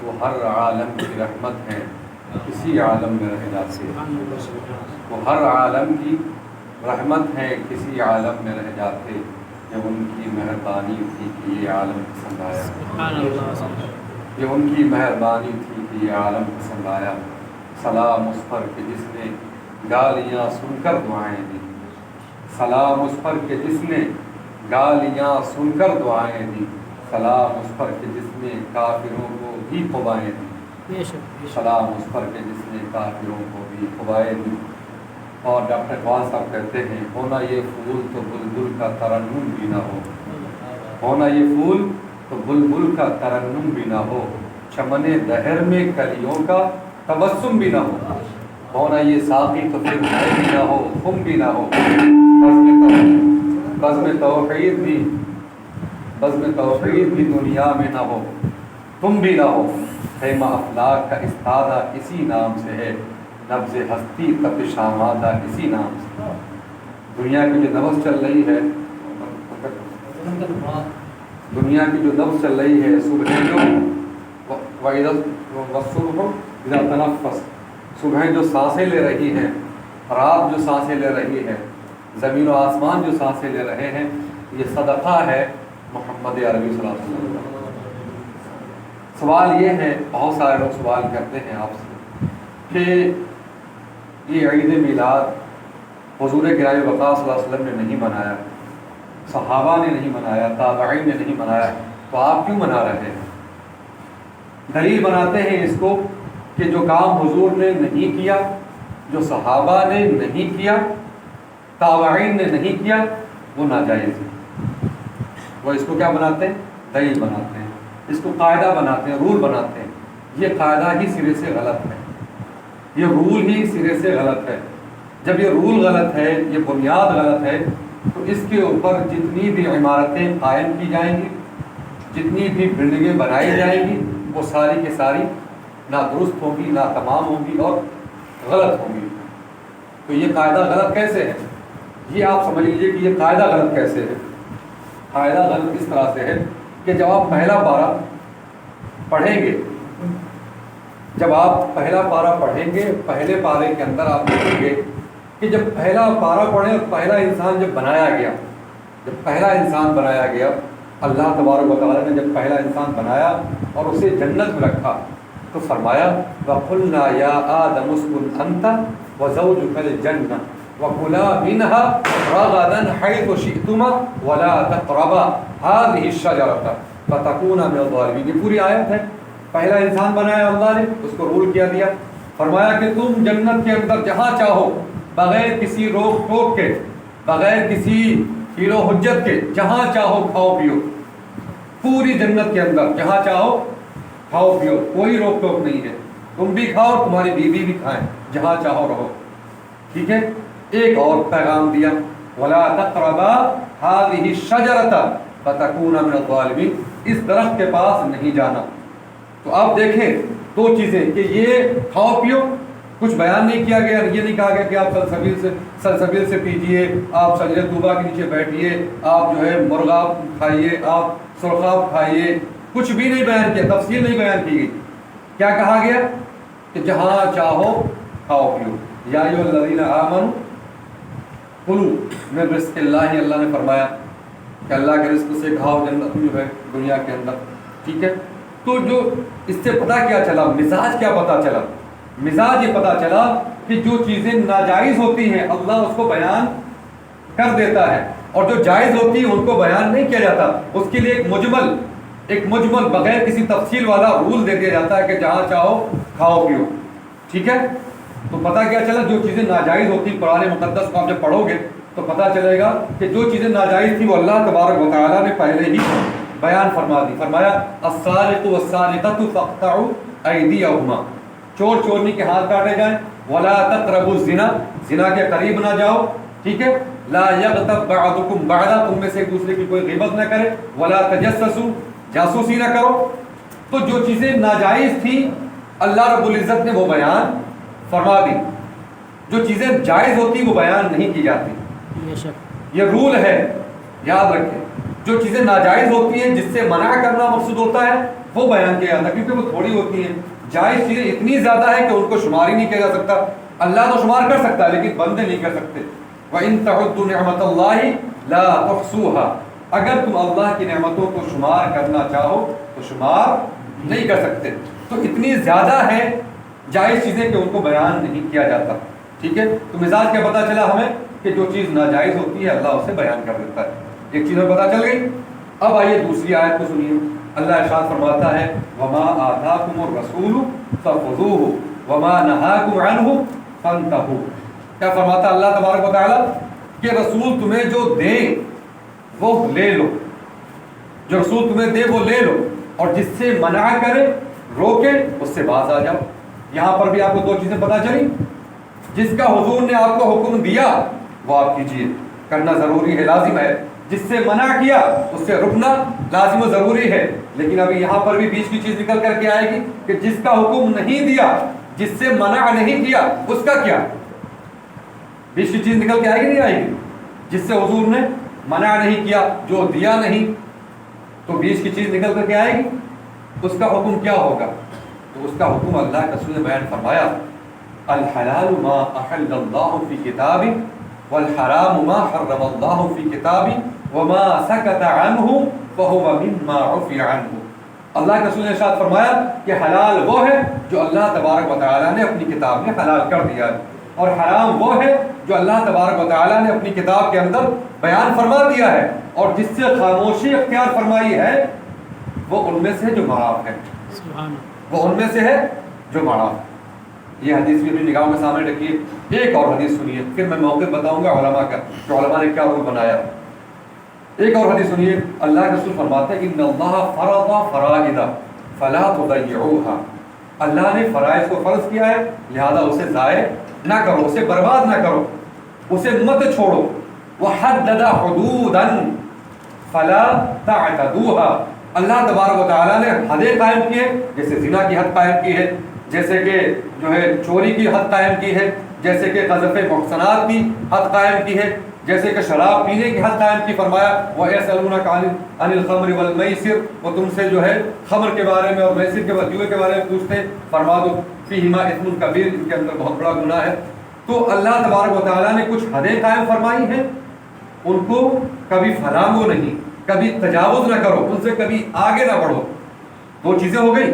وہ ہر عالم کی رحمت ہیں، کسی عالم میں رہ جاتے، وہ ہر عالم کی رحمت ہیں، کسی عالم میں رہ جاتے، جب ان کی مہربانی تھی کہ یہ عالم پسند آیا، یہ ان کی مہربانی تھی کہ یہ عالم پسند آیا۔ سلام اس پر کہ جس نے گالیاں سن کر دعائیں دی، سلام اس پر کہ جس نے گالیاں سن کر دعائیں دی، سلام اس پر کہ جس نے کافروں کو بھی قبائیں دی، سلام اس پر کہ جس نے کافروں کو بھی قبائیں دی۔ اور ڈاکٹر اقبال صاحب کہتے ہیں، ہونا یہ پھول تو بلبل کا ترنم بھی نہ ہو، ہونا یہ پھول تو بلبل کا ترنم بھی نہ ہو، چمن دہر میں کلیوں کا تبسم بھی نہ ہو، ہونا یہ ساقی تو پھر میں بھی نہ ہو، خم بھی نہ ہو، بزم توحید بھی دنیا میں نہ ہو، تم بھی نہ ہو، خیمہ افلاک کا استادہ اسی نام سے ہے، نبض ہستی تپش آمادہ اسی نام سے۔ دنیا کی جو نبض چل رہی ہے، دنیا کی جو نبض چل رہی ہے، صبح جو تنفس، صبح جو سانسیں لے رہی ہیں، رات جو سانسیں لے رہی ہے، زمین و آسمان جو سانسیں لے رہے ہیں، یہ صدقہ ہے محمد عربی صلی اللہ علیہ وسلم۔ سوال یہ ہے، بہت سارے لوگ سوال کرتے ہیں آپ سے کہ یہ عید میلاد حضور گرامی وقار صلی اللہ علیہ وسلم نے نہیں منایا، صحابہ نے نہیں منایا، تابعین نے نہیں منایا، تو آپ کیوں منا رہے ہیں؟ دلیل بناتے ہیں اس کو کہ جو کام حضور نے نہیں کیا، جو صحابہ نے نہیں کیا، تابعین نے نہیں کیا، وہ ناجائز ہے۔ وہ اس کو کیا بناتے ہیں؟ دلیل بناتے ہیں، اس کو قاعدہ بناتے ہیں، رول بناتے ہیں۔ یہ قاعدہ ہی سرے سے غلط ہے، یہ رول ہی سرے سے غلط ہے۔ جب یہ رول غلط ہے، یہ بنیاد غلط ہے، تو اس کے اوپر جتنی بھی عمارتیں قائم کی جائیں گی، جتنی بھی بلڈنگیں بنائی جائیں گی، وہ ساری کی ساری نہ درست ہوں گی، نہ تمام ہوں گی اور غلط ہوں گی۔ تو یہ قاعدہ غلط کیسے ہے؟ یہ آپ سمجھ لیجیے کہ یہ قاعدہ غلط کیسے ہے۔ قاعدہ غلط اس طرح سے ہے کہ جب آپ پہلا پارہ پڑھیں گے، جب آپ پہلا پارہ پڑھیں گے، پہلے پارے کے اندر آپ دیکھیں گے کہ جب پہلا پارہ پڑھیں اور پہلا انسان جب بنایا گیا، جب پہلا انسان بنایا گیا، اللہ تبارک و تعالیٰ نے جب پہلا انسان بنایا اور اسے جنت میں رکھا تو فرمایا وَقُلْنَا يَا آدَمُ اسْكُنْ أَنْتَ وَزَوْجُكَ الْجَنَّةَ وَكُلَا مِنْهَا رَغَدًا حَيْثُ شِئْتُمَا وَلَا تَقْرَبَا هَٰذِهِ الشَّجَرَةَ فَتَكُونَا مِنَ الظَّالِمِينَ۔ یہ پوری آیت ہے، پہلا انسان بنایا اللہ نے، اس کو رول کیا دیا، فرمایا کہ تم جنت کے اندر جہاں چاہو، بغیر کسی روک ٹوک کے، بغیر کسی حیل و حجت کے، جہاں چاہو کھاؤ پیو، پوری جنت کے اندر جہاں چاہو کھاؤ پیو، کوئی روک ٹوک نہیں ہے، تم بھی کھاؤ، تمہاری بیوی بھی کھائیں، جہاں چاہو رہو، ٹھیک ہے۔ ایک اور پیغام دیا وَلَا تَقْرَبَا هَٰذِهِ الشَّجَرَةَ فَتَكُونَا مِنَ الظَّالِمِينَ، اس درخت کے پاس نہیں جانا۔ تو آپ دیکھیں دو چیزیں کہ یہ کھاؤ پیو، کچھ بیان نہیں کیا گیا، یہ نہیں کہا گیا کہ آپ سلسبیل سے پیجئے، آپ شجرہ طوبہ کے نیچے بیٹھیے، آپ جو ہے مرغاب کھائیے، آپ سرخاب کھائیے، کچھ بھی نہیں بیان کیا، تفصیل نہیں بیان کی گئی۔ کیا کہا گیا کہ جہاں چاہو کھاؤ پیو، یا ایھا الذین آمنوا کلوا من رزق اللہ، اللہ نے فرمایا کہ اللہ کے رزق سے کھاؤ جنت میں ہے، دنیا کے اندر، ٹھیک ہے۔ تو جو اس سے پتہ کیا چلا، مزاج کیا پتہ چلا؟ مزاج یہ پتہ چلا کہ جو چیزیں ناجائز ہوتی ہیں اللہ اس کو بیان کر دیتا ہے، اور جو جائز ہوتی ہیں ان کو بیان نہیں کیا جاتا، اس کے لیے ایک مجمل بغیر کسی تفصیل والا رول دے دیا جاتا ہے کہ جہاں چاہو کھاؤ پیو، ٹھیک ہے۔ تو پتہ کیا چلا، جو چیزیں ناجائز ہوتی، قرآن مقدس کو آپ جب پڑھو گے تو پتہ چلے گا کہ جو چیزیں ناجائز تھیں وہ اللہ تبارک و تعالیٰ نے پہلے ہی بیان فرما دی۔ فرمایا السارق والسارقۃ فاقطعوا ایدیہما، چور چورنی کے ہاتھ کاٹے جائیں، ولا تقربوا الزنا، زنا کے قریب نہ جاؤ، ٹھیک ہے۔ لا یغتب بعضکم بعضا، تم میں سے ایک دوسرے کی کوئی غیبت نہ کرے، ولا تجسسوا، جاسوسی نہ کرو۔ تو جو چیزیں ناجائز تھیں اللہ رب العزت نے وہ بیان فرما دی، جو چیزیں جائز ہوتی وہ بیان نہیں کی جاتی۔ یہ رول ہے، یاد رکھیں۔ جو چیزیں ناجائز ہوتی ہیں، جس سے منع کرنا مقصود ہوتا ہے، وہ بیان کیا جاتا ہے، کیونکہ وہ تھوڑی ہوتی ہیں. جائز چیزیں اتنی زیادہ ہے کہ ان کو شمار ہی نہیں کیا جا سکتا. اللہ تو شمار کر سکتا ہے لیکن بندے نہیں کر سکتے. وَإِن تَعُدُّوا نِعْمَةَ اللَّهِ لَا تُحْصُوهَا، اگر تم اللہ کی نعمتوں کو شمار کرنا چاہو تو شمار نہیں کر سکتے. تو اتنی زیادہ ہے جائز چیزیں کہ ان کو بیان نہیں کیا جاتا. ٹھیک ہے، تو مزاج کیا پتہ چلا ہمیں کہ جو چیز ناجائز ہوتی ہے اللہ اسے بیان کر دیتا ہے. ایک چیز ہمیں پتہ چل گئی. اب آئیے دوسری آیت کو سنیے. اللہ ارشاد فرماتا ہے وَمَا آتَاكُمُ الرَّسُولُ فَخُذُوهُ وَمَا نَهَاكُمْ عَنْهُ فَانْتَهُوا. کیا فرماتا اللہ تبارک و تعالیٰ کہ رسول تمہیں جو دے وہ لے لو، جو رسول تمہیں دے وہ لے لو، اور جس سے منع کرے روکے اس سے باز آ جاؤ. یہاں پر بھی آپ کو دو چیزیں پتہ چلی. جس کا حضور نے آپ کو حکم دیا وہ آپ کیجیے، کرنا ضروری ہے، لازم ہے. جس سے منع کیا اس سے رکنا لازم و ضروری ہے. لیکن ابھی یہاں پر بھی بیچ کی چیز نکل کر کے آئے گی کہ جس کا حکم نہیں دیا، جس سے منع نہیں کیا، اس کا کیا؟ بیچ کی چیز نکل کے آئے گی نہیں آئے گی؟ جس سے حضور نے منع نہیں کیا، جو دیا نہیں، تو بیچ کی چیز نکل کر کے آئے گی. اس کا حکم کیا ہوگا؟ تو اس کا حکم اللہ کا رسول نے بیان فرمایا الحلال ما احل اللہ فی کتابہ والحرام ما حرم اللہ فی کتابہ وما سکت عنہ فہو مما عفی عنہ. اللہ کے رسول نے ارشاد فرمایا کہ حلال وہ ہے جو اللہ تبارک و تعالیٰ نے اپنی کتاب میں حلال کر دیا ہے، اور حرام وہ ہے جو اللہ تبارک و تعالیٰ نے اپنی کتاب کے اندر بیان فرما دیا ہے، اور جس سے خاموشی اختیار فرمائی ہے وہ ان میں سے جو معاف ہے، وہ ان میں سے ہے جو معاف. یہ حدیث بھی اپنی نگاہوں میں سامنے رکھیے. ایک اور حدیث سنیے، پھر میں موقف بتاؤں گا علماء کا کہ علماء نے کیا رول بنایا. ایک اور حدیث سنیے. اللہ کے رسول فرماتے ہیں ان اللہ فرض فرائض فلا تضيعوها. اللہ نے فرائض کو فرض کیا ہے لہذا اسے ضائع نہ کرو، اسے برباد نہ کرو، اسے مت چھوڑو. وحدد حدودا فلا تعتدوها. اللہ تبارک و تعالیٰ نے حدیں قائم کی ہے، جیسے زنا کی حد قائم کی ہے، جیسے کہ جو ہے چوری کی حد قائم کی ہے، جیسے کہ قذف محصنات کی حد قائم کی ہے، جیسے کہ شراب پینے کی حد قائم کی. فرمایا وَيَسْأَلُونَكَ عَنِ الْخَمْرِ وَالْمَيْسِرِ، وہ تم سے جو ہے خمر کے بارے میں اور میسر کے جوئے کے بارے میں پوچھتے ہیں. فرما دو فِيهِمَا إِثْمٌ كَبِيرٌ، ان کے اندر بہت بڑا گناہ ہے. تو اللہ تبارک و تعالیٰ نے کچھ حدیں قائم فرمائی ہیں، ان کو کبھی پھلانگو نہیں، کبھی تجاوز نہ کرو، ان سے کبھی آگے نہ بڑھو. دو چیزیں ہو گئی.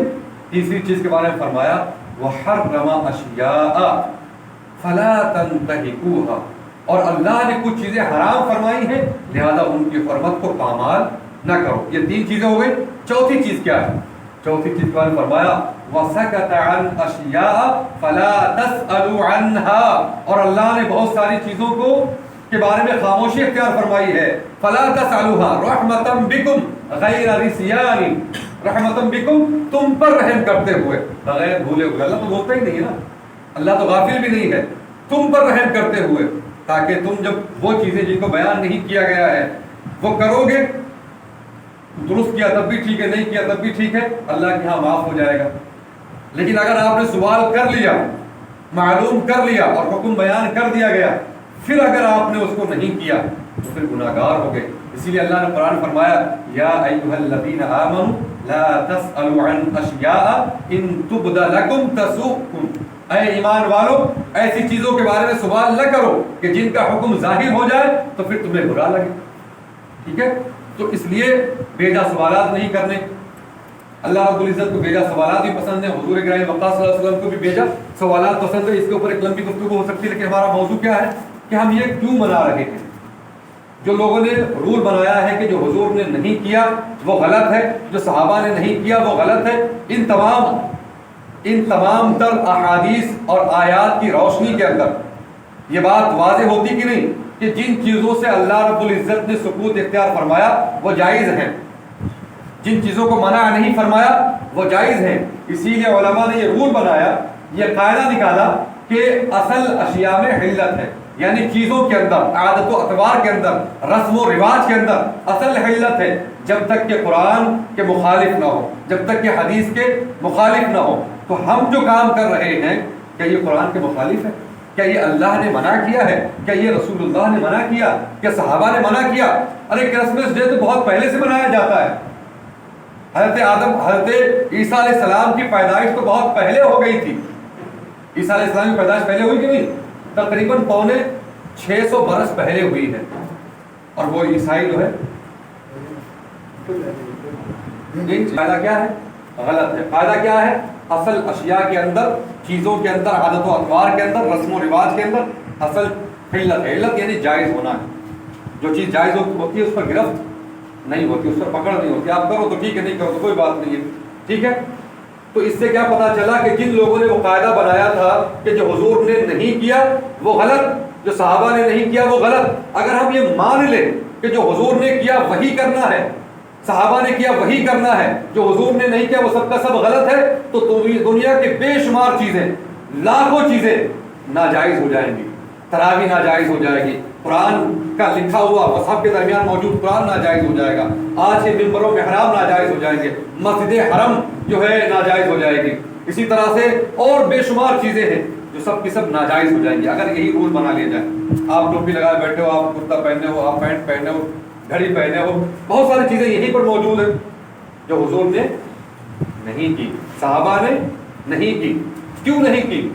تیسری چیز کے بارے میں فرمایا وَحَرَّمَ أَشْيَاءَ فَلَا تَنْتَهِكُوهَا. اور اللہ نے کچھ چیزیں حرام فرمائی ہیں لہذا ان کی حرمت کو پامال نہ کرو. یہ تین چیزیں ہو گئی. چوتھی چیز کیا ہے؟ چوتھی چیز کے بارے میں فرمایا وَسَكَتَ عَنْ أَشْيَاءَ فَلَا تَسْأَلُوا عَنْهَا. اور اللہ نے بہت ساری چیزوں کو کے بارے میں خاموشی اختیار فرمائی ہے. فَلَا تَسْأَلُوهَا رَحْمَةً بِكُمْ غَيْرَ رِسْيَانٍ. رحمتم بکم، تم پر رحم کرتے ہوئے، بغیر بھولے ہوئے. اللہ تو بھولتا ہی نہیں ہے نا، اللہ تو غافل بھی نہیں ہے. تم پر رحم کرتے ہوئے تاکہ تم جب وہ چیزیں جن کو بیان نہیں کیا گیا ہے وہ کرو گے، درست کیا تب بھی ٹھیک ہے، نہیں کیا تب بھی ٹھیک ہے، اللہ کے ہاں معاف ہو جائے گا. لیکن اگر آپ نے سوال کر لیا، معلوم کر لیا اور حکم بیان کر دیا گیا، پھر اگر آپ نے اس کو نہیں کیا تو پھر گناہ گار ہو گئے. اسی لیے اللہ نے قرآن فرمایا یا ایھا الذین آمنوا لا تسألوا عن اشیاء ان تبد لکم تسؤکم. اے ایمان والو ایسی چیزوں کے بارے میں سوال نہ کرو کہ جن کا حکم ظاہر ہو جائے تو پھر تمہیں برا لگے. ٹھیک ہے، تو اس لیے بیجا سوالات نہیں کرنے. اللہ رب العزت کو بیجا سوالات بھی پسند ہیں، حضور گرامی مقدس صلی اللہ علیہ وسلم کو بھی بیجا سوالات پسند ہے. اس کے اوپر ایک لمبی گفتگو ہو سکتی ہے، لیکن ہمارا موضوع کیا ہے کہ ہم یہ کیوں منا رہے ہیں. جو لوگوں نے رول بنایا ہے کہ جو حضور نے نہیں کیا وہ غلط ہے، جو صحابہ نے نہیں کیا وہ غلط ہے، ان تمام تر احادیث اور آیات کی روشنی کے اندر یہ بات واضح ہوتی کہ نہیں کہ جن چیزوں سے اللہ رب العزت نے سکوت اختیار فرمایا وہ جائز ہیں، جن چیزوں کو منع نہیں فرمایا وہ جائز ہیں. اسی لیے علماء نے یہ رول بنایا، یہ قاعدہ نکالا کہ اصل اشیاء میں حلت ہے، یعنی چیزوں کے اندر، عادت و اطوار کے اندر، رسم و رواج کے اندر اصل حلت ہے جب تک کہ قرآن کے مخالف نہ ہو، جب تک کہ حدیث کے مخالف نہ ہو. تو ہم جو کام کر رہے ہیں کیا یہ قرآن کے مخالف ہے؟ کیا یہ اللہ نے منع کیا ہے؟ کیا یہ رسول اللہ نے منع کیا؟ کیا صحابہ نے منع کیا؟ ارے کرسمس ڈے تو بہت پہلے سے منایا جاتا ہے. حضرت آدم حضرت عیسیٰ علیہ السلام کی پیدائش تو بہت پہلے ہو گئی تھی. عیسیٰ علیہ السلام کی پیدائش پہلے ہوئی کہ نہیں؟ تقریباً 650 برس پہلے ہوئی ہے. اور وہ عیسائی جو ہے فائدہ کیا ہے؟ غلط ہے. فائدہ کیا ہے؟ اصل اشیاء کے اندر، چیزوں کے اندر، عادت و اطوار کے اندر، رسم و رواج کے اندر اصل علت ہے. علت یعنی جائز ہونا ہے. جو چیز جائز ہوتی ہے اس پر گرفت نہیں ہوتی، اس پر پکڑ نہیں ہوتی. آپ کرو تو ٹھیک ہے، نہیں کرو تو کوئی بات نہیں ہے. ٹھیک ہے. تو اس سے کیا پتا چلا کہ جن لوگوں نے وہ قاعدہ بنایا تھا کہ جو حضور نے نہیں کیا وہ غلط، جو صحابہ نے نہیں کیا وہ غلط. اگر ہم یہ مان لیں کہ جو حضور نے کیا وہی کرنا ہے، صحابہ نے کیا وہی کرنا ہے، جو حضور نے نہیں کیا وہ سب کا سب غلط ہے، تو دنیا کے بے شمار چیزیں، لاکھوں چیزیں ناجائز ہو جائیں گی. تراویح ناجائز ہو جائے گی، قرآن کا لکھا ہوا مصحف کے درمیان موجود قرآن ناجائز ہو جائے گا، آج کے ممبروں میں حرام ناجائز ہو جائیں گے، مسجد حرم جو ہے ناجائز ہو جائے گی. اسی طرح سے اور بے شمار چیزیں ہیں جو سب کی سب ناجائز ہو جائیں گی اگر یہی رول بنا لیا جائے. آپ ٹوپی لگائے بیٹھے ہو، آپ کرتا پہنے ہو، آپ پینٹ پہنے ہو، گھڑی پہنے ہو، بہت ساری چیزیں یہیں پر موجود ہیں جو حضور نے نہیں کی، صحابہ نے نہیں کی. کیوں نہیں کی؟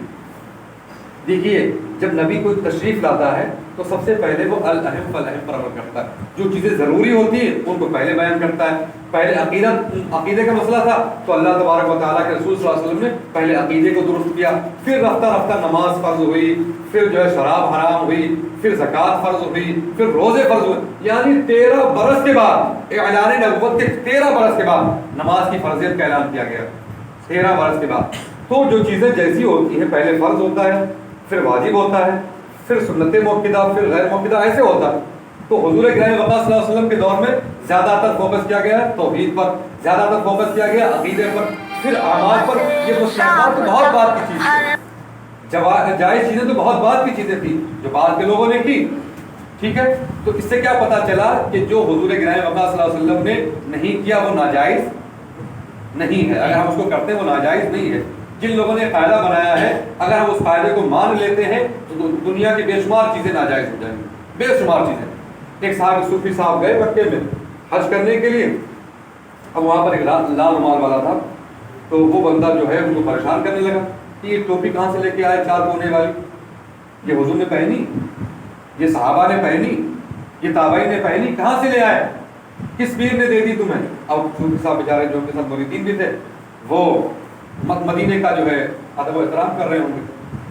دیکھیے، جب نبی کوئی تشریف لاتا ہے تو سب سے پہلے وہ الاہم فالاہم پر عمل کرتا ہے. جو چیزیں ضروری ہوتی ہیں ان کو پہلے بیان کرتا ہے. پہلے عقیدے کا مسئلہ تھا تو اللہ تبارک و تعالیٰ کے رسول صلی اللہ علیہ وسلم نے پہلے عقیدے کو درست کیا، پھر رفتہ رفتہ نماز فرض ہوئی، پھر جو ہے شراب حرام ہوئی، پھر زکوٰۃ فرض ہوئی، پھر روزے فرض ہوئے. یعنی 13 برس کے بعد، اعلان نبوت کے 13 برس کے بعد نماز کی فرضیت کا اعلان کیا گیا. 13 برس کے بعد. تو جو چیزیں جیسی ہوتی ہیں پہلے فرض ہوتا ہے، پھر واجب ہوتا ہے، پھر سنت موقدہ، پھر غیر موقدہ، ایسے ہوتا ہے. تو حضور گرامی وقت صلی اللہ علیہ وسلم کے دور میں زیادہ تر فوکس کیا گیا توحید پر، زیادہ تر فوکس کیا گیا عقیدے پر، پھر اعمال پر. یہ مستحبات تو بہت بات کی چیز تھی، جائز چیزیں تو بہت بات کی چیزیں تھیں جو بعد کے لوگوں نے کی. ٹھیک ہے. تو اس سے کیا پتا چلا کہ جو حضور گرامی وقت صلی اللہ علیہ وسلم نے نہیں کیا وہ ناجائز نہیں ہے. اگر ہم اس کو کرتے ہیں وہ ناجائز نہیں ہے. جن لوگوں نے قاعدہ بنایا ہے اگر ہم اس قاعدے کو مان لیتے ہیں تو دنیا کی بے شمار چیزیں ناجائز ہو جائیں گی، بے شمار چیزیں. ایک صاحب صوفی صاحب گئے مکے میں حج کرنے کے لیے. اب وہاں پر ایک لال رومال والا تھا، تو وہ بندہ جو ہے ان کو پریشان کرنے لگا کہ یہ ٹوپی کہاں سے لے کے آئے 4 کونے والی؟ یہ حضور نے پہنی، یہ صحابہ نے پہنی، یہ تابعین نے پہنی، کہاں سے لے آئے؟ کس پیر نے دے دی تمہیں؟ اب صوفی صاحب بیچارے جو ان کے ساتھ مریدین بھی تھے وہ مدینے کا جو ہے ادب و احترام کر رہے ہوں گے،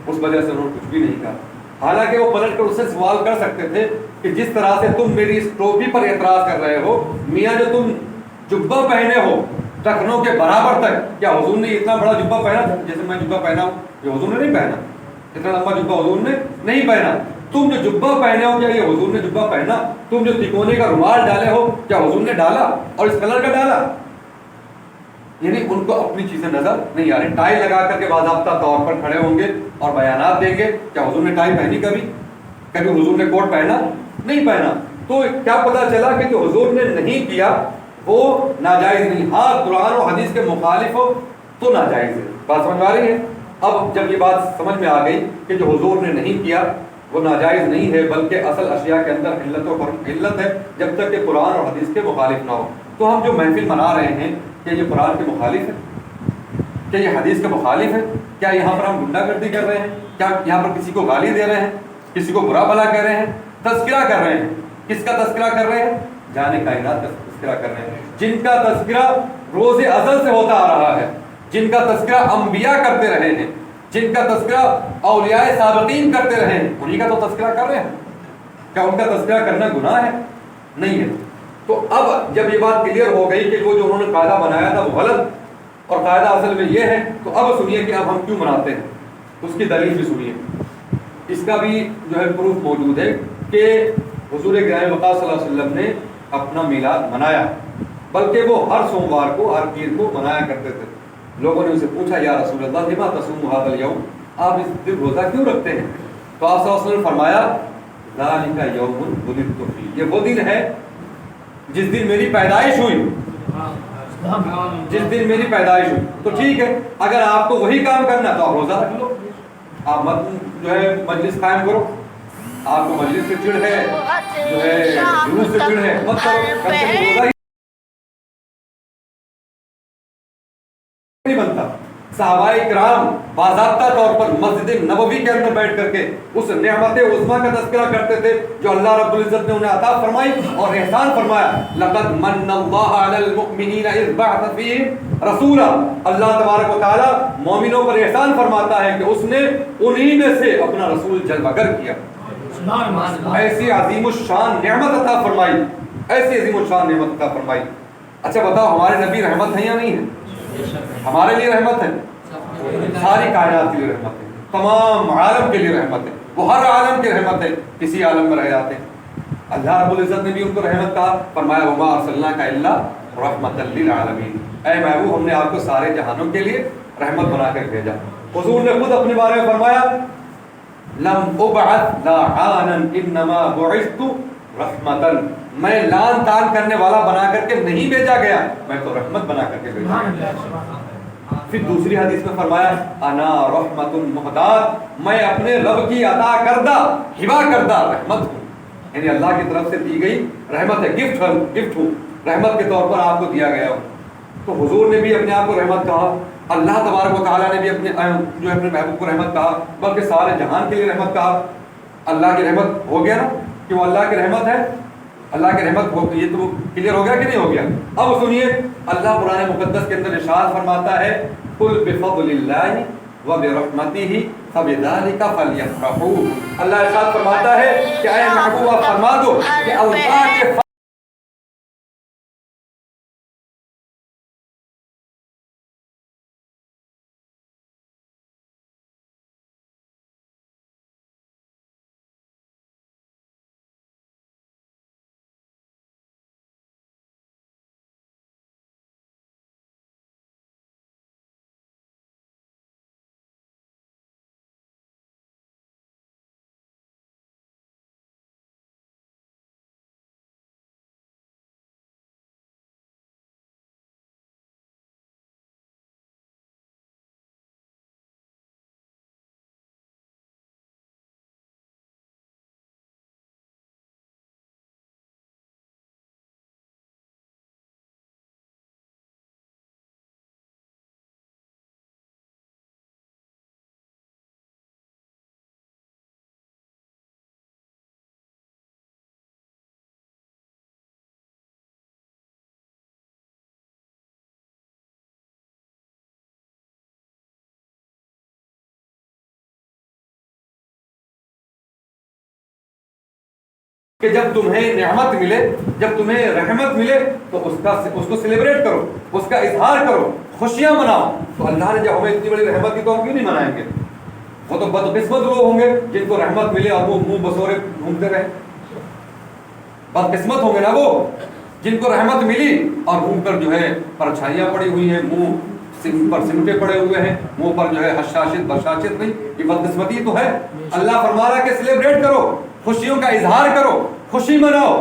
اس وجہ سے انہوں نے کچھ بھی نہیں کہا. حالانکہ وہ پلٹ کر اس سے سوال کر سکتے تھے کہ جس طرح سے تم میری اس ٹوپی پر اعتراض کر رہے ہو، میاں جو تم جبہ پہنے ہو ٹخنوں کے برابر تک، کیا حضور نے اتنا بڑا جبہ پہنا جیسے میں جبہ پہنا ہوں؟ یہ حضور نے نہیں پہنا. اتنا لمبا جبہ حضور نے نہیں پہنا. تم جو جبہ پہنے ہو کیا یہ حضور نے جبہ پہنا؟ تم جو تکونے کا رومال ڈالے ہو کیا حضور نے ڈالا اور اس کلر کا ڈالا؟ یعنی ان کو اپنی چیزیں نظر نہیں آ رہی. ٹائی لگا کر کے باضابطہ طور پر کھڑے ہوں گے اور بیانات دیں گے. کیا حضور نے ٹائی پہنی؟ کبھی حضور نے کوٹ پہنا؟ نہیں پہنا. تو کیا پتا چلا کہ جو حضور نے نہیں کیا وہ ناجائز نہیں. ہاں قرآن و حدیث کے مخالف ہو تو ناجائز ہے. بات سمجھ میں آ رہی ہے؟ اب جب یہ بات سمجھ میں آ گئی کہ جو حضور نے نہیں کیا وہ ناجائز نہیں ہے بلکہ اصل اشیاء کے اندر علت ہے جب تک کہ قرآن اور حدیث کے مخالف نہ ہو. تو ہم جو محفل منا رہے ہیں کیا یہ قرآن کے مخالف ہے؟ کیا یہ حدیث کے مخالف ہے؟ کیا یہاں پر ہم گنڈا گردی کر رہے ہیں؟ کیا یہاں پر کسی کو گالی دے رہے ہیں؟ کسی کو برا بھلا کہہ رہے ہیں؟ تذکرہ کر رہے ہیں. کس کا تذکرہ کر رہے ہیں؟ جان کائنات کا تذکرہ کر رہے ہیں، جن کا تذکرہ روز ازل سے ہوتا آ رہا ہے، جن کا تذکرہ انبیاء کرتے رہے ہیں، جن کا تذکرہ اولیاء سابقین کرتے رہے ہیں، انہی کا تو تذکرہ کر رہے ہیں. کیا ان کا تذکرہ کرنا گناہ ہے؟ نہیں ہے. تو اب جب یہ بات کلیئر ہو گئی کہ وہ جو انہوں نے قاعدہ بنایا تھا وہ غلط اور قاعدہ اصل میں یہ ہے، تو اب سنیے کہ اب ہم کیوں مناتے ہیں، اس کی دلیل بھی سنیے. اس کا بھی جو ہے پروف موجود ہے کہ حضور گرامی وقت صلی اللہ علیہ وسلم نے اپنا میلاد منایا، بلکہ وہ ہر سوموار کو، ہر پیر کو منایا کرتے تھے. لوگوں نے اسے پوچھا یا رسول اللہ لما تصوم هذا اليوم، آپ اس دن روزہ کیوں رکھتے ہیں؟ تو آپ صلی اللہ علیہ وسلم نے فرمایا ذلك يوم ولدت فيه، یہ وہ دن ہے جس دن میری پیدائش ہوئی، جس دن میری پیدائش ہوئی. تو ٹھیک ہے، اگر آپ کو وہی کام کرنا تو آپ روزہ رکھ لو، آپ مت جو ہے مجلس قائم کرو. آپ کو مجلس سے چڑ ہے، جو ہے جلوس سے چڑ ہے، مت کرو، روزہ صحابہ کرام باضابطہ طور پر مسجد نبوی کے اندر بیٹھ کر کے اس نعمت عظمیٰ کا تذکرہ کرتے تھے جو اللہ رب العزت نے انہیں عطا فرمائی اور احسان فرمایا. لقد من اللہ علی المؤمنین اذ بعث فیہم رسولا. اللہ تبارک و تعالیٰ مومنوں پر احسان فرماتا ہے کہ اس نے انہی میں سے اپنا رسول جلوہ گر کیا. ایسی عظیم الشان نعمت عطا فرمائی, ایسی عظیم الشان نعمت عطا فرمائی. اچھا بتاؤ, ہمارے نبی رحمت ہیں یا نہیں ہیں؟ ہمارے لیے رحمت ہے, ساری کائنات کے لیے رحمت ہے, تمام عالم کے لیے رحمت ہے. وہ ہر عالم کی رحمت ہے, کسی عالم میں رہ جاتے ہیں. اللہ رب العزت نے بھی ان کو رحمت کہا, فرمایا وما ارسلناک الا رحمۃ للعالمین. اے محبوب, ہم نے آپ کو سارے جہانوں کے لیے رحمت بنا کر بھیجا. حضور نے خود اپنے بارے میں فرمایا لم ابعث لاعانا انما بعثت رحمتا. میں لان تان کرنے والا بنا کر کے نہیں بھیجا گیا, میں تو رحمت بنا کر کے بھیجا گیا. پھر دوسری حدیث میں فرمایا انا رحمت مہدات, میں اپنے رب کی عطا کردہ ہبا کردہ رحمت ہوں. یعنی اللہ کی طرف سے دی گئی رحمت ہے, گفٹ ہوں, رحمت کے طور پر آپ کو دیا گیا ہوں. تو حضور نے بھی اپنے آپ کو رحمت کہا, اللہ تبارک و تعالیٰ نے بھی اپنے محبوب کو رحمت کہا, بلکہ سارے جہان کے لیے رحمت کہا. اللہ کی رحمت ہو گیا نا کہ وہ اللہ کی رحمت ہے, اللہ کی رحمت ہو, یہ تو کلیئر ہو گیا کہ نہیں ہو گیا؟ اب سنیے, اللہ قرآن مقدس کے اندر ارشاد فرماتا ہے قل بفضل اللہ وبرحمتہ فبذلک فلیفرحوا. اللہ ارشاد فرماتا ہے کہ اے محبوب آپ فرما دو کہ اللہ کے کہ جب تمہیں نعمت ملے, جب تمہیں رحمت ملے تو اس کو سیلیبریٹ کرو, اس کا اظہار کرو, خوشیاں مناؤ. تو اللہ نے جب ہمیں اتنی بڑی رحمت کی تو ہم کیوں نہیں منائیں گے؟ وہ تو بدقسمت لوگ ہوں گے جن کو رحمت ملے اور وہ منہ بسورے گھومتے رہے. بدقسمت ہوں گے نا وہ جن کو رحمت ملی اور منہ پر جو ہے پرچھائیاں پڑی ہوئی ہیں, منہ پر سمٹے پڑے ہوئے ہیں, منہ پر جو ہے حشاشت بشاشت نہیں. یہ بدقسمتی تو ہے. اللہ فرما رہا ہے کہ سیلیبریٹ کرو, خوشیوں کا اظہار کرو, خوشی مناؤ.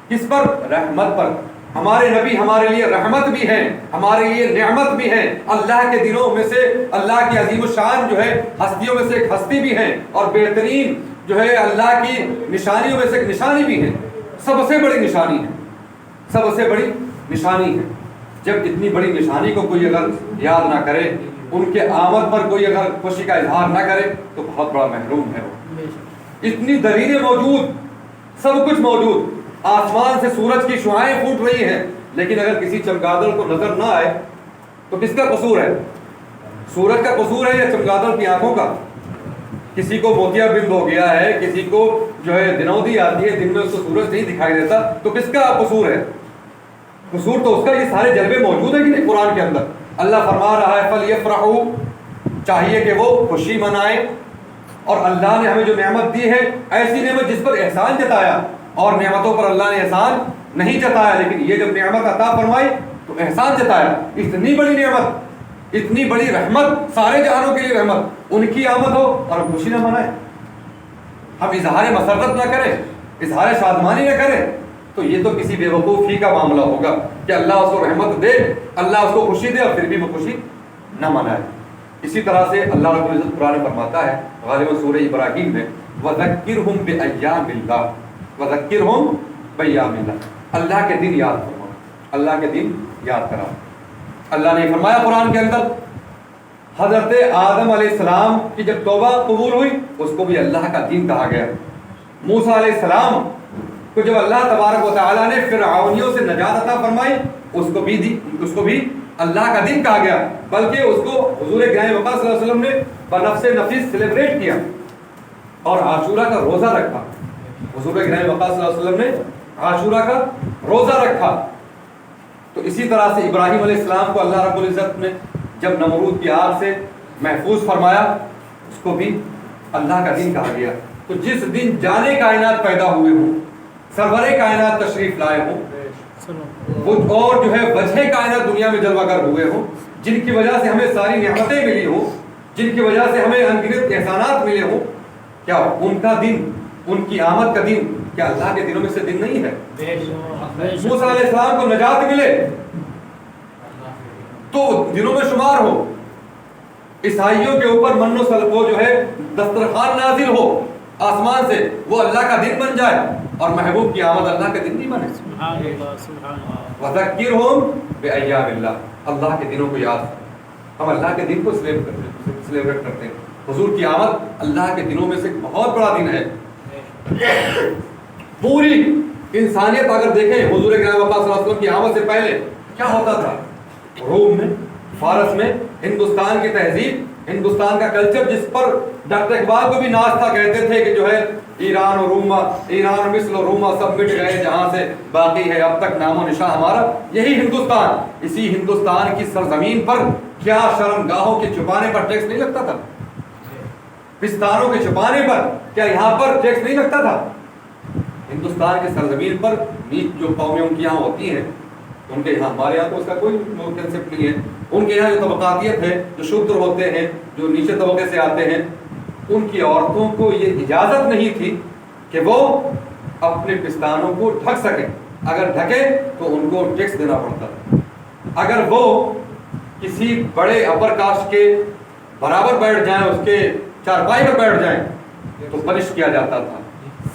کس پر؟ رحمت پر. ہمارے نبی ہمارے لیے رحمت بھی ہیں, ہمارے لیے نعمت بھی ہیں. اللہ کے دنوں میں سے اللہ کی عظیم الشان جو ہے ہستیوں میں سے ایک ہستی بھی ہیں, اور بہترین جو ہے اللہ کی نشانیوں میں سے ایک نشانی بھی ہے. سب سے بڑی نشانی ہے, سب سے بڑی نشانی ہے. جب اتنی بڑی نشانی کو کوئی اگر یاد نہ کرے, ان کے آمد پر کوئی اگر خوشی کا اظہار نہ کرے تو بہت بڑا محروم ہے وہ. اتنی دلیلیں موجود, سب کچھ موجود, آسمان سے سورج کی شعاعیں پھوٹ رہی ہیں, لیکن اگر کسی چمگادڑ کو نظر نہ آئے تو کس کا قصور ہے؟ سورج کا قصور ہے یا چمگادڑ کی آنکھوں کا؟ کسی کو موتیا بند ہو گیا ہے, کسی کو جو ہے دنودی آتی ہے, دن میں اس کو سورج نہیں دکھائی دیتا, تو کس کا قصور ہے؟ قصور تو اس کا. یہ سارے جلوے موجود ہیں کہ نہیں قرآن کے اندر؟ اللہ فرما رہا ہے فلیفرحوا, چاہیے کہ وہ خوشی منائیں. اور اللہ نے ہمیں جو نعمت دی ہے, ایسی نعمت جس پر احسان جتایا, اور نعمتوں پر اللہ نے احسان نہیں جتایا, لیکن یہ جب نعمت عطا فرمائی تو احسان جتایا. اتنی بڑی نعمت, اتنی بڑی رحمت, سارے جہانوں کے لیے رحمت, ان کی آمد ہو اور ہم خوشی نہ منائیں, ہم اظہار مسرت نہ کریں, اظہار شادمانی نہ کریں, تو یہ تو کسی بے وقوفی کا معاملہ ہوگا کہ اللہ اس کو رحمت دے, اللہ اس کو خوشی دے, اور پھر بھی وہ خوشی نہ منائے. اسی طرح سے اللہ رب العزت قرآن فرماتا ہے غالباً سورہ ابراہیم میں وَذَكِّرْهُمْ بِأَيَّامِ اللَّهِ وَذَكِّرْهُمْ بِأَيَّامِ اللَّهِ. اللہ کے دن یاد فرماؤ, اللہ کے دن یاد کراؤ. اللہ نے فرمایا قرآن کے اندر حضرت آدم علیہ السلام کی جب توبہ قبول ہوئی اس کو بھی اللہ کا دین کہا گیا. موسیٰ علیہ السلام کو جب اللہ تبارک و تعالیٰ نے فرعونیوں سے نجات عطا فرمائی اس کو بھی اللہ کا دین کہا گیا. بلکہ اس کو حضور گرامی وقار صلی اللہ علیہ وسلم نے بنفس نفیس سیلیبریٹ کیا اور عاشورہ کا روزہ رکھا. حضور گرامی وقار صلی اللہ علیہ وسلم نے عاشورہ کا روزہ رکھا. تو اسی طرح سے ابراہیم علیہ السلام کو اللہ رب العزت نے جب نمرود کی آگ سے محفوظ فرمایا اس کو بھی اللہ کا دین کہا گیا. تو جس دن جانے کائنات پیدا ہوئے ہوں، سرور کائنات تشریف لائے ہوں اور جو ہے وجہ کائنات دنیا میں جلوہ گر ہوئے ہوں، جن کی وجہ سے ہمیں ساری نعمتیں ملی ہوں، جن کی وجہ سے ہمیں انگنت احسانات ملے ہوں، کیا ان کا دن، ان کی آمد کا دن کیا اللہ کے دنوں میں سے دن نہیں ہے؟ موسیٰ علیہ السلام کو نجات ملے تو دنوں میں شمار ہو. عیسائیوں کے اوپر من و سلقو جو ہے دسترخوان نازل ہو آسمان سے، وہ اللہ کا دن بن جائے اور محبوب کی آمد اللہ کے دن نہیں بنے. وذکرہم بایام اللہ، اللہ کے دنوں کو یاد. ہم اللہ کے دن کو سیلیبریٹ کرتے ہیں. حضور کی آمد اللہ کے دنوں میں سے بہت بڑا دن ہے. پوری انسانیت اگر دیکھیں حضور گرامی وقار صلی اللہ علیہ وسلم کی آمد سے پہلے کیا ہوتا تھا. روم میں، فارس میں، ہندوستان کی تہذیب، ہندوستان کا کلچر جس پر ڈاکٹر اقبال کو بھی ناز تھا، کہتے تھے کہ جو ہے ایران اور روما، ایران مصر اور روما سب مٹ گئے، جہاں سے باقی ہے اب تک نام و نشاں ہمارا یہی ہندوستان. اسی ہندوستان کی سرزمین پر کیا شرمگاہوں کے چھپانے پر ٹیکس نہیں لگتا تھا؟ پستانوں کے چھپانے پر کیا یہاں پر ٹیکس نہیں لگتا تھا؟ ہندوستان کی سرزمین پر نیچ جو قومیں ان کی یہاں ہوتی ہیں، ان کے یہاں، ہمارے یہاں تو اس کا کوئی کنسیپٹ نہیں ہے. ان کے یہاں جو طبقاتیت ہے، جو شودر ہوتے ہیں، جو نیچے طبقے سے آتے ہیں، ان کی عورتوں کو یہ اجازت نہیں تھی کہ وہ اپنے پستانوں کو ڈھک سکیں. اگر ڈھکے تو ان کو ٹیکس دینا پڑتا. اگر وہ کسی بڑے اپر کاسٹ کے برابر بیٹھ جائیں، اس کے چارپائی پر بیٹھ جائیں تو پنش کیا جاتا تھا،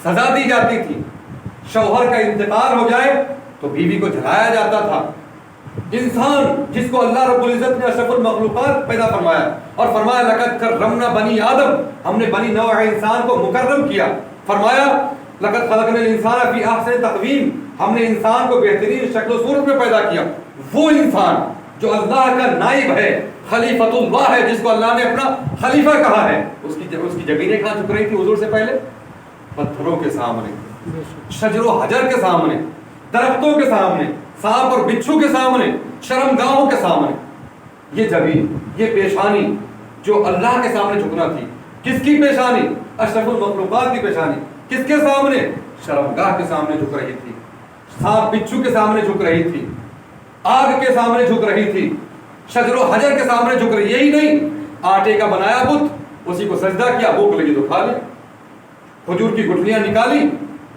سزا دی جاتی تھی. شوہر کا انتقال ہو جائے تو بیوی کو جلایا جاتا تھا. انسان جس کو اللہ رب العزت نے اشرف المخلوقات پیدا فرمایا اور فرمایا لقد کرمنا بنی آدم، ہم نے بنی نوع انسان کو مکرم کیا. فرمایا لقد خلقنا الانسان فی احسن تقویم، ہم نے انسان کو بہترین شکل و صورت میں پیدا کیا. وہ انسان جو اللہ کا نائب ہے، خلیفۃ اللہ ہے، جس کو اللہ نے اپنا خلیفہ کہا ہے، اس کی زمینیں کہاں جھک رہی تھی حضور سے پہلے؟ پتھروں کے سامنے، شجر و حجر کے سامنے، درختوں کے سامنے، سانپ اور بچھو کے سامنے، شرمگاہوں کے سامنے. یہ زمین، یہ پیشانی جو اللہ کے سامنے جھکنا تھی، کس کی پیشانی؟ اشرف المخلوقات کی پیشانی. کس کے سامنے؟ شرمگاہ کے سامنے جھک رہی تھی، سانپ بچھو کے سامنے جھک رہی تھی، آگ کے سامنے جھک رہی تھی، شجر و حجر کے سامنے جھک رہی. یہی نہیں، آٹے کا بنایا بت، اسی کو سجدہ کیا، بھوک لگی تو کھا لے. کھجور کی گٹھلیاں نکالی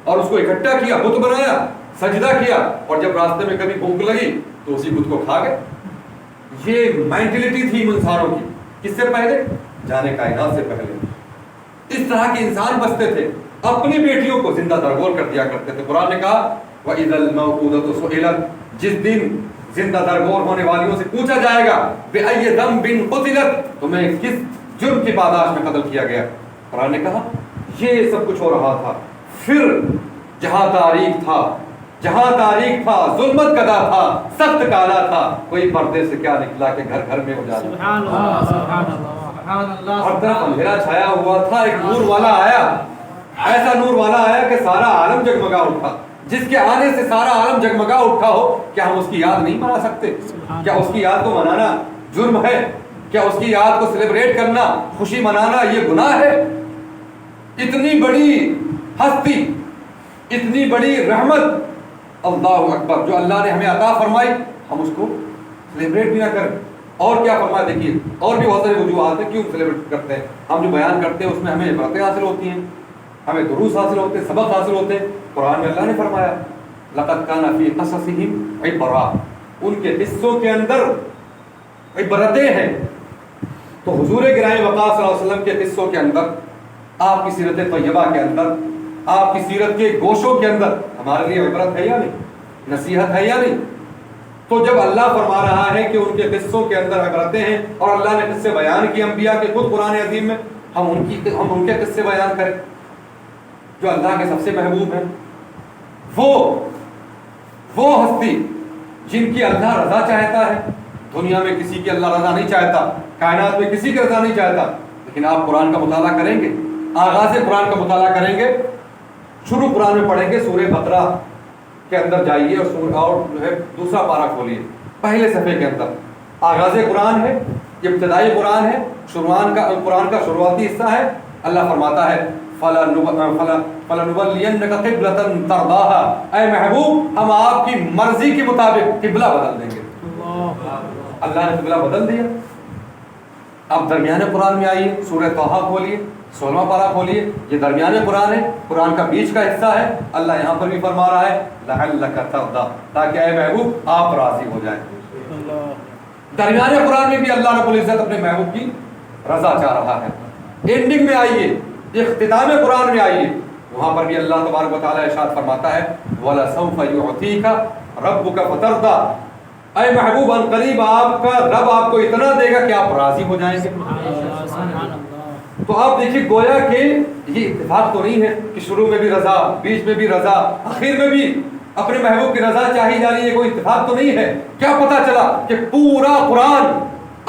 اور اس کو اکٹھا کیا، بت بنایا، سجدہ کیا، اور جب راستے میں کبھی بھوک لگی تو اسی بت کو کھا گئے. یہ مینٹلٹی تھی انسانوں کی. کس سے پہلے؟ جانے کائنات سے پہلے. اس طرح کے انسان بستے تھے. اپنی بیٹیوں کو زندہ درگور کر دیا کرتے تھے. قرآن نے کہا وَإِذَا الْمَوْءُودَةُ سُئِلَتْ، جس دن زندہ درگور ہونے والیوں سے پوچھا جائے گا بِأَيِّ ذَنبٍ قُتِلَتْ، تمہیں کس جرم کی پاداش میں قتل کیا گیا. قرآن نے کہا یہ سب کچھ ہو رہا تھا. پھر جہاں تاریخ تھا، ظلمت کدا تھا، سخت کالا تھا، کوئی پردے سے کیا نکلا کہ گھر گھر میں اجالا. سبحان اللہ، ہر طرف اندھیرا چھایا ہوا تھا. ایک نور والا آیا، ایسا نور والا آیا کہ سارا عالم جگمگا اٹھا. جس کے آنے سے سارا عالم جگمگا اٹھا ہو، کیا ہم اس کی یاد نہیں منا سکتے؟ کیا اس کی یاد کو منانا جرم ہے؟ کیا اس کی یاد کو سیلیبریٹ کرنا، خوشی منانا یہ گناہ ہے؟ اتنی بڑی ہستی، اتنی بڑی رحمت، اللہ اکبر، جو اللہ نے ہمیں عطا فرمائی، ہم اس کو سیلیبریٹ بھی نہ کریں. اور کیا فرمایا دیکھیے، اور بھی بہت ساری وجوہات ہیں کیوں سیلیبریٹ کرتے ہیں. ہم جو بیان کرتے ہیں اس میں ہمیں عبرتیں حاصل ہوتی ہیں، ہمیں دروس حاصل ہوتے ہیں، سبق حاصل ہوتے ہیں. قرآن میں اللہ نے فرمایا لقد کان فی قصصہم عبرۃ، ان کے قصوں کے اندر عبرتیں ہیں. تو حضور گرامی وقار صلی اللہ علیہ وسلم کے قصوں کے اندر، آپ کی سیرت طیبہ کے اندر، آپ کی سیرت کے گوشوں کے اندر ہمارے لیے عبرت ہے یا نہیں؟ نصیحت ہے یا نہیں؟ تو جب اللہ فرما رہا ہے کہ ان کے قصوں کے اندر عبرتیں ہیں اور اللہ نے قصے بیان کیے انبیاء کے خود قرآن عظیم میں، ہم ان کے قصے بیان کریں جو اللہ کے سب سے محبوب ہیں، وہ ہستی جن کی اللہ رضا چاہتا ہے۔ دنیا میں کسی کی اللہ رضا نہیں چاہتا، کائنات میں کسی کی رضا نہیں چاہتا، لیکن آپ قرآن کا مطالعہ کریں گے، آغاز قرآن کا مطالعہ کریں گے، شروع قرآن میں پڑھیں گے، سورہ بقرہ کے اندر جائیے اور جو ہے دوسرا پارہ کھولیے، پہلے صفحے کے اندر آغاز قرآن ہے، ابتدائی قرآن ہے، قرآن کا شروعاتی حصہ ہے۔ اللہ فرماتا ہے فَلَنُوَلِّيَنَّكَ قِبْلَةً تَرْضَاهَا، اے محبوب ہم آپ کی مرضی کے مطابق قبلہ بدل دیں گے۔ اللہ نے قبلہ بدل دیا۔ اب درمیان قرآن میں آئیے، سورہ طٰہٰ کھولیے، 16واں پارہ کھولیے، یہ درمیان قرآن ہے، قرآن کا بیچ کا حصہ ہے۔ اللہ یہاں پر بھی فرما رہا ہے لَعَلَّكَ تَرْضَىٰ، تاکہ اے محبوب آپ راضی ہو جائیں۔ درمیان قرآن میں بھی اللہ رب العزت اپنے محبوب کی رضا چاہ رہا ہے۔ اینڈنگ میں آئیے، اختتام قرآن میں آئیے، وہاں پر بھی اللہ تبارک و تعالیٰ ارشاد فرماتا ہے وَلَسَوْفَ يُعْطِيكَ رَبُّكَ فَتَرْضَىٰ، اے محبوب ان قریب آپ کا رب آپ کو اتنا دے گا کہ آپ راضی ہو جائیں گے۔ تو آپ دیکھیے گویا کہ یہ اتفاق تو نہیں ہے کہ شروع میں بھی رضا، بیچ میں بھی رضا، آخر میں بھی اپنے محبوب کی رضا چاہی جا رہی ہے، کوئی اتفاق تو نہیں ہے۔ کیا پتا چلا کہ پورا قرآن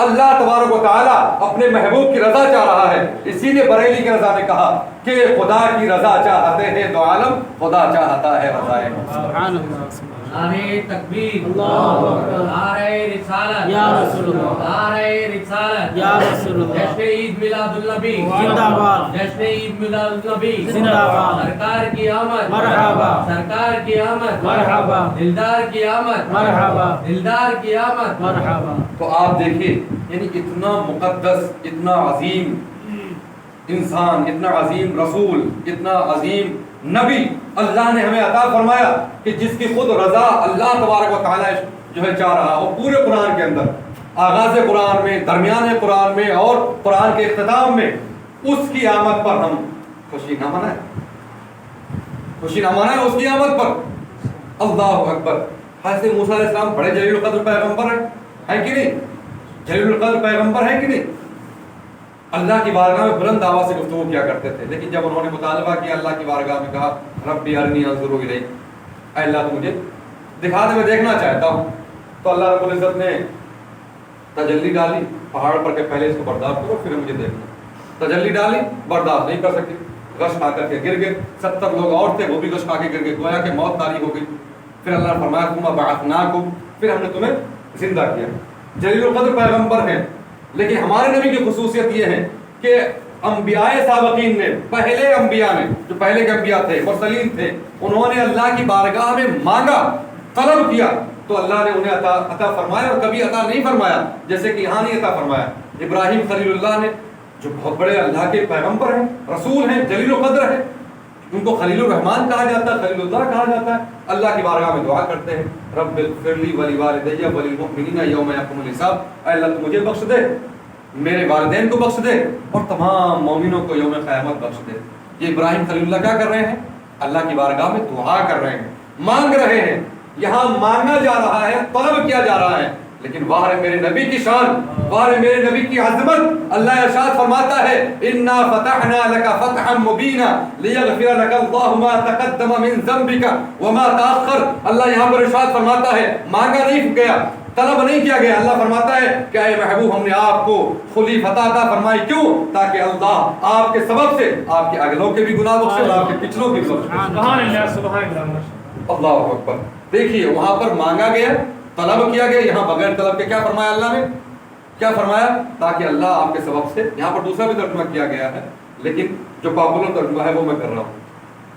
اللہ تبارک و تعالیٰ اپنے محبوب کی رضا چاہ رہا ہے۔ اسی لیے بریلی کی رضا نے کہا کہ خدا کی رضا چاہتے ہیں دو عالم، خدا چاہتا ہے رضائے سبحان اللہ، نعرہ تکبیر، اللہ اکبر، نعرہ رسالت یا رسول اللہ، نعرہ رسالت یا رسول اللہ، جشن عید میلاد النبی زندہ باد، جشن عید میلاد النبی زندہ باد، سرکار کی آمد مرحبا، سرکار کی آمد مرحبا، دلدار کی آمد مرحبا، دلدار کی آمد مرحبا۔ تو آپ دیکھیے یعنی اتنا مقدس، اتنا عظیم انسان، اتنا عظیم رسول، اتنا عظیم نبی اللہ نے ہمیں عطا فرمایا کہ جس کی خود رضا اللہ تبارک و تعالیٰ جو ہے چاہ رہا ہو پورے قرآن کے اندر، آغاز قرآن میں، درمیان قرآن میں اور قرآن کے اختتام میں، اس کی آمد پر ہم خوشی نہ منائیں، خوشی نہ منائیں اس کی آمد پر۔ اللہ اکبر۔ حضرت موسیٰ علیہ السلام بڑے جلیل القدر پیغمبر ہیں کہ نہیں؟ جلیل القدر پیغمبر ہیں کہ نہیں؟ اللہ کی بارگاہ میں بلند آواز سے گفتگو کیا کرتے تھے، لیکن جب انہوں نے مطالبہ کیا اللہ کی بارگاہ میں، کہا ربی ارنی انظر الیک، اے اللہ تو مجھے دکھا دے، میں دیکھنا چاہتا ہوں۔ تو اللہ رب العزت نے تجلی ڈالی پہاڑ پر کہ پہلے اس کو برداشت کرو پھر مجھے دیکھنا۔ تجلی ڈالی، برداشت نہیں کر سکے، غش کھا کر کے گر گئے۔ 70 لوگ اور تھے، وہ بھی غش کھا کے گر گئے، گویا کہ موت طاری ہو گئی۔ پھر اللہ نے فرمایا ثم بعثناکم، پھر ہم نے تمہیں زندہ کیا۔ جلیل القدر پیغمبر ہیں، لیکن ہمارے نبی کی خصوصیت یہ ہے کہ انبیاء سابقین نے، پہلے انبیاء نے، جو پہلے کے انبیاء تھے، مرسلین تھے، انہوں نے اللہ کی بارگاہ میں مانگا، طلب کیا تو اللہ نے انہیں عطا فرمایا، اور کبھی عطا نہیں فرمایا جیسے کہ یہاں نہیں عطا فرمایا۔ ابراہیم خلیل اللہ نے، جو بہت بڑے اللہ کے پیغمبر ہیں، رسول ہیں، جلیل القدر ہیں، ان کو خلیل الرحمن کہا جاتا ہے، خلیل اللہ کہا جاتا ہے، اللہ کی بارگاہ میں دعا کرتے ہیں رب اغفر لی ولوالدی وللمؤمنین یوم یقوم الحساب، اے اللہ تو مجھے بخش دے، میرے والدین کو بخش دے، اور تمام مومنوں کو یوم قیامت بخش دے۔ یہ ابراہیم خلیل اللہ کیا کر رہے ہیں؟ اللہ کی بارگاہ میں دعا کر رہے ہیں، مانگ رہے ہیں، یہاں مانگا جا رہا ہے، طلب کیا جا رہا ہے، لیکن واہ میرے نبی کی شان، واہ میرے نبی کی عظمت۔ اللہ ارشاد فرماتا ہے انا فتحنا لك فتحا مبینا لیغفر لك الله ما تقدم من ذنبك وما تاخر۔ اللہ یہاں پر ارشاد فرماتا ہے مانگا نہیں گیا، طلب نہیں کیا گیا، اللہ فرماتا ہے کہ اے محبوب ہم نے آپ کو کھلی فتح عطا فرمائی، کیوں؟ تاکہ اللہ آپ کے سبب سے آپ کے اگلوں کے بھی گناہ بخشے اور آپ کے پچھلوں کے بھی بخشے۔ سبحان اللہ، سبحان اللہ، اللہ اکبر۔ دیکھیے وہاں پر مانگا گیا، طلب کیا گیا، یہاں بغیر طلب کے کیا فرمایا اللہ نے؟ کیا فرمایا؟ تاکہ اللہ آپ کے سبب سے، یہاں پر دوسرا بھی ترجمہ کیا گیا ہے لیکن جو پاپولر ترجمہ ہے وہ میں کر رہا ہوں۔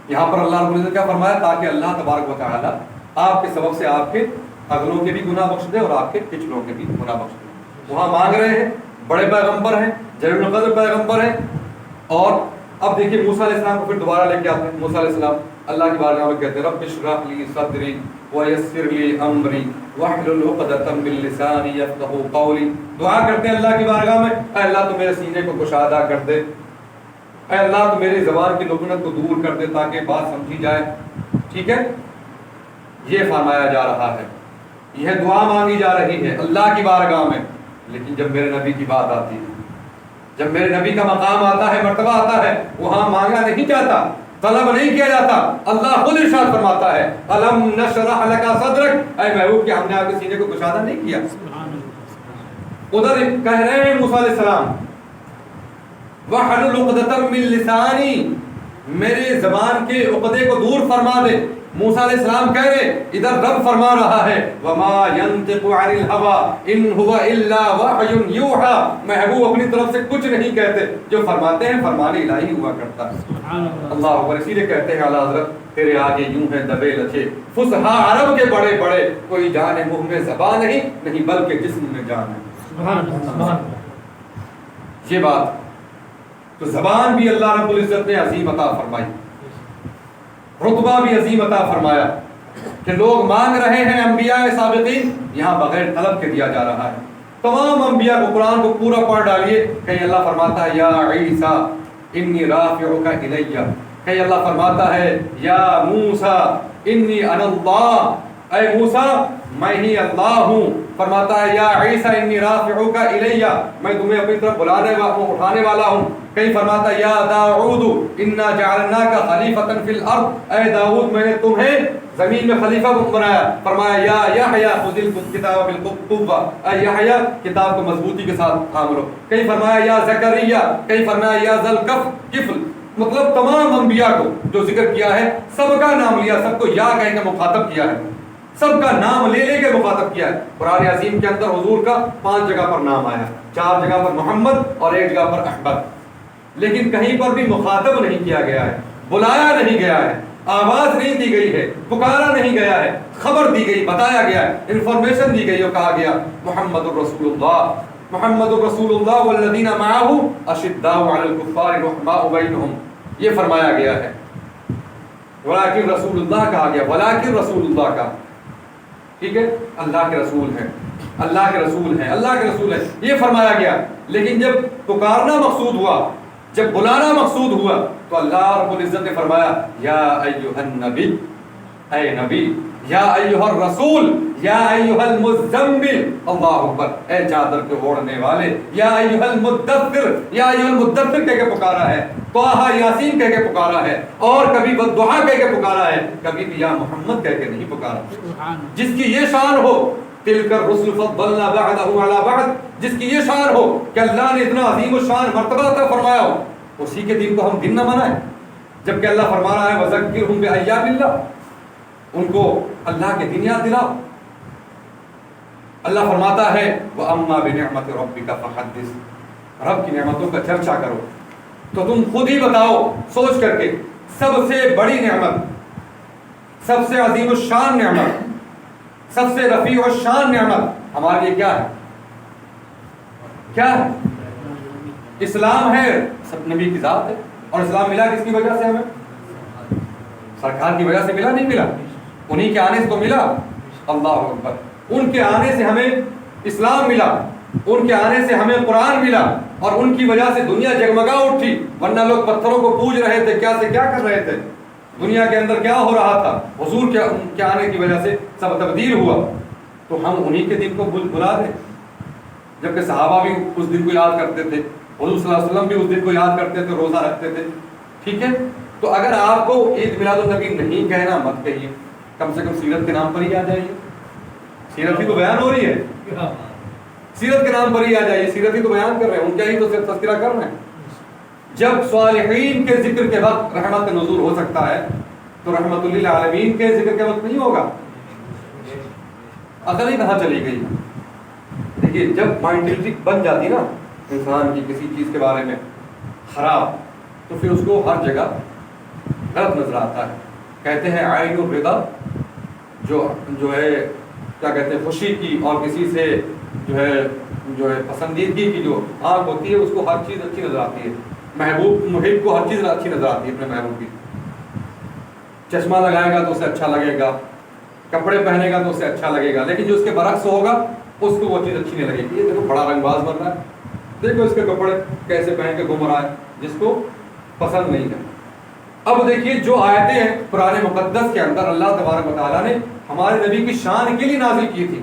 یہاں پر اللہ رب العزت کیا فرمایا؟ تاکہ اللہ تبارک و تعالی آپ کے سبب سے آپ کے اگلوں کے بھی گناہ بخش دے اور آپ کے پچھلوں کے بھی گناہ بخش دے۔ وہاں مانگ رہے ہیں، بڑے پیغمبر ہیں، جلیل القدر پیغمبر ہیں۔ اور اب دیکھیے موسیٰ علیہ السلام کو پھر دوبارہ لے کے آتے ہیں۔ موسیٰ علیہ السلام اللہ کی بارگاہ میں کہتے ہیں رب اشرح لی صدری ویسر لی امری واحلل عقدۃ من لسانی یفقہوا قولی۔ دعا کرتے ہیں اللہ کی بارگاہ میں، اے اللہ تو میرے سینے کو کشادہ کر دے، اے اللہ تو میری زبان کی لکنت کو دور کر دے تاکہ بات سمجھی جائے۔ ٹھیک ہے، یہ فرمایا جا رہا ہے۔ یہ دعا مانگی جا رہی ہے اللہ کی بارگاہ میں، لیکن جب میرے نبی کی بات آتی ہے، جب میرے نبی کا مقام آتا ہے، مرتبہ آتا ہے، وہاں مانگا نہیں جاتا، طلب نہیں کیا جاتا۔ اللہ خود ارشاد فرماتا ہے الم نشرح لک صدرک، اے محبوب کہ ہم نے آپ کے سینے کو کشادہ نہیں کیا۔ ادھر کہہ رہے ہیں موسیٰ علیہ السلام وَحْلُلْ عُقْدَةً مِّن لِّسَانِي، میرے زبان کے عقدے کو دور فرما دے۔ موسیٰ علیہ السلام کہہ رہے، ادھر رب فرما رہا ہے وَمَا يَنطِقُ عَنِ الْهَوَىٰ إِنْ هُوَ إِلَّا وَحْيٌ يُوحَىٰ، محبوب اپنی طرف سے کچھ نہیں کہتے، جو فرماتے ہیں فرمان الہی ہوا کرتا ہے۔ اللہ اکبر۔ اسی لیے کہتے ہیں اعلیٰ حضرت تیرے آگے یوں ہے دبے لچے فصحا عرب کے بڑے بڑے، کوئی جانے منہ میں زبان نہیں بلکہ جسم میں جان ہے۔ سبحان اللہ۔ یہ بات تو زبان بھی اللہ رب العزت نے عظیم عطا فرمائی، رتبہ بھی عظیم عطا فرمایا کہ لوگ مانگ رہے ہیں انبیاء سابقین، یہاں بغیر طلب کے دیا جا رہا ہے۔ تمام انبیاء کو قرآن کو پورا پڑھ ڈالیے، کہیں اللہ فرماتا ہے یا عیسیٰ انی رافعک الیہ، کہیں اللہ فرماتا ہے یا موسیٰ انی انا اللہ، اے موسیٰ میں ہی اللہ ہوں۔ فرماتا ہے یا عیسیٰ انی رافعک الیہ، میں تمہیں اپنی طرف بلانے اٹھانے والا ہوں۔ کہیں فرماتا ہے یا داؤد انا جعلناک خلیفۃ فی الارض، اے داؤد میں نے تمہیں زمین میں خلیفہ بنایا۔ فرمایا یا یحییٰ خذ الکتاب بالقوہ، اے یحییٰ کتاب کو مضبوطی کے ساتھ تھام لو۔ کہیں فرمایا یا زکریا، کہیں فرمایا یا ذوالکفل، مطلب تمام انبیاء کو جو ذکر کیا ہے سب کا نام لیا، سب کو یا کہہ کے مخاطب کیا ہے، سب کا نام لے کے مخاطب کیا ہے۔ قرآن عظیم کے اندر حضور کا 5 جگہ پر نام آیا، 4 جگہ پر محمد اور 1 جگہ پر احمد، لیکن کہیں پر بھی مخاطب نہیں کیا گیا ہے، بلایا نہیں گیا ہے، آواز نہیں دی گئی ہے، پکارا نہیں گیا ہے، خبر دی گئی، بتایا گیا ہے، انفارمیشن دی گئی اور کہا گیا محمد الرسول اللہ، محمد الرسول اللہ والذین معہ اشداء علی الکفار رحماء بینہم، یہ فرمایا گیا ہے۔ ولیکن رسول اللہ کہا گیا، ولیکن رسول اللہ کا، ٹھیک ہے، اللہ کے رسول ہیں، اللہ کے رسول ہیں، اللہ کے رسول ہیں، یہ فرمایا گیا۔ لیکن جب پکارنا مقصود ہوا، جب بلانا مقصود ہوا، تو اللہ رب العزت نے فرمایا یا ایھا النبی، اے نبی، یا ایھا الرسول، یا ایھا المزمل، اللہ اکبر، اے چادر کے اوڑھنے والے، یا ایھا المدثر، یا ایھا المدثر کہہ کے پکارا ہے، طٰہٰ یاسین کہہ کے پکارا ہے، اور کبھی والضحیٰ کہہ کے پکارا ہے، کبھی بھی یا محمد کہہ کے نہیں پکارا۔ جس کی یہ شان ہو تلک الرسل فضلنا بعضهم علی بعض، جس کی یہ شان ہو کہ اللہ نے اتنا عظیم الشان مرتبہ عطا فرمایا ہو، اسی کے دن کو ہم دن نہ منائیں، جبکہ اللہ فرما رہا ہے وذکرہم بایام اللہ، ان کو اللہ کے دن یاد دلاؤ۔ اللہ فرماتا ہے وَأَمَّا بِنِعْمَةِ رَبِّكَ فَحَدِّثْ، رب کی نعمتوں کا چرچا کرو، تو تم خود ہی بتاؤ سوچ کر کے، سب سے بڑی نعمت، سب سے عظیم الشان نعمت، سب سے رفیع الشان نعمت ہمارے لیے کیا ہے؟ کیا ہے؟ اسلام ہے، سب نبی کی ذات ہے، اور اسلام ملا کس کی وجہ سے؟ ہمیں سرکار کی وجہ سے ملا، نہیں ملا، انہی کے آنے سے تو ملا۔ اللہ اکبر، ان کے آنے سے ہمیں اسلام ملا، ان کے آنے سے ہمیں قرآن ملا، اور ان کی وجہ سے دنیا جگمگا اٹھی، ورنہ لوگ پتھروں کو پوج رہے تھے، کیا سے کیا کر رہے تھے، دنیا کے اندر کیا ہو رہا تھا، حضور کے آنے کی وجہ سے سب تبدیل ہوا۔ تو ہم انہی کے دن کو بلا دیں، جبکہ صحابہ بھی اس دن کو یاد کرتے تھے، حضور صلی اللہ علیہ وسلم بھی اس دن کو یاد کرتے تھے، روزہ رکھتے تھے، ٹھیک ہے۔ تو اگر آپ کو عید میلاد النبی نہیں کہنا مت کہیے، کم سے کم سیرت کے نام پر ہی آ جائیے، سیرت ہی تو بیان ہو رہی ہے، سیرت کے نام پر ہی آ جائیے، سیرت ہی تو بیان کر رہے ہیں، ان کا ہی تو تذکرہ کر رہے ہیں۔ جب صالحین کے ذکر کے وقت رحمت کا نزول ہو سکتا ہے تو رحمت للعالمین کے ذکر کے وقت نہیں ہوگا؟ عقل ہی کہاں چلی گئی؟ دیکھیے جب مائنڈلٹی بن جاتی نا انسان کی کسی چیز کے بارے میں خراب، تو پھر اس کو ہر جگہ غلط نظر آتا ہے۔ کہتے ہیں عین الرضا، جو ہے کیا کہتے ہیں، خوشی کی اور کسی سے جو ہے پسندیدگی کی جو آنکھ ہوتی ہے، اس کو ہر چیز اچھی نظر آتی ہے، محبوب محب کو ہر چیز اچھی نظر آتی ہے اپنے محبوب کی۔ چشمہ لگائے گا تو اسے اچھا لگے گا، کپڑے پہنے گا تو اسے اچھا لگے گا، لیکن جو اس کے برعکس ہوگا اس کو وہ چیز اچھی نہیں لگے گی۔ یہ دیکھو بڑا رنگ باز بن رہا ہے، دیکھو اس کے کپڑے کیسے پہن کے گھوم رہا ہے، جس کو پسند نہیں ہے۔ اب دیکھیے جو آیتیں ہیں قرآن مقدس کے اندر اللہ تبارک و تعالیٰ نے ہمارے نبی کی شان کے لیے نازل کی تھی.